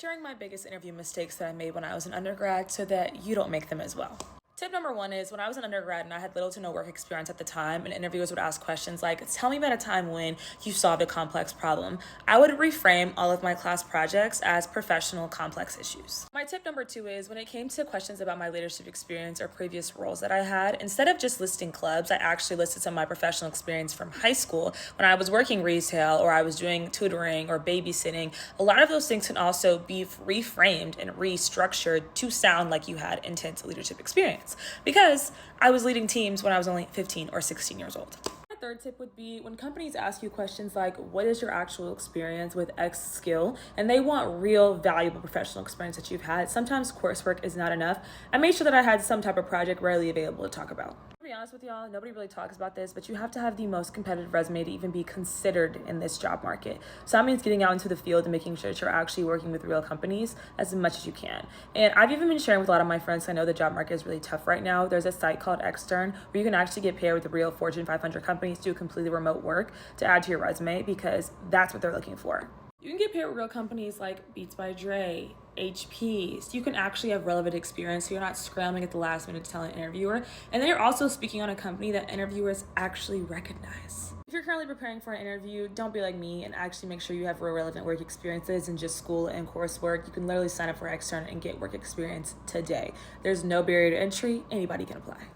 Sharing my biggest interview mistakes that I made when I was an undergrad so that you don't make them as well. Tip number one is when I was an undergrad and I had little to no work experience at the time, and interviewers would ask questions like, tell me about a time when you solved a complex problem, I would reframe all of my class projects as professional complex issues. My tip number two is when it came to questions about my leadership experience or previous roles that I had, instead of just listing clubs, I actually listed some of my professional experience from high school when I was working retail or I was doing tutoring or babysitting. A lot of those things can also be reframed and restructured to sound like you had intense leadership experience, because I was leading teams when I was only 15 or 16 years old. My third tip would be when companies ask you questions like, what is your actual experience with X skill? And they want real valuable professional experience that you've had. Sometimes coursework is not enough. I made sure that I had some type of project readily available to talk about. To be honest with y'all, nobody really talks about this, but you have to have the most competitive resume to even be considered in this job market. So that means getting out into the field and making sure that you're actually working with real companies as much as you can. And I've even been sharing with a lot of my friends, I know the job market is really tough right now. There's a site called Extern where you can actually get paired with the real Fortune 500 companies to do completely remote work to add to your resume, because that's what they're looking for. You can get paired with real companies like Beats by Dre, HP, so you can actually have relevant experience so you're not scrambling at the last minute to tell an interviewer. And then you're also speaking on a company that interviewers actually recognize. If you're currently preparing for an interview, don't be like me and actually make sure you have real relevant work experiences and just school and coursework. You can literally sign up for Extern and get work experience today. There's no barrier to entry, anybody can apply.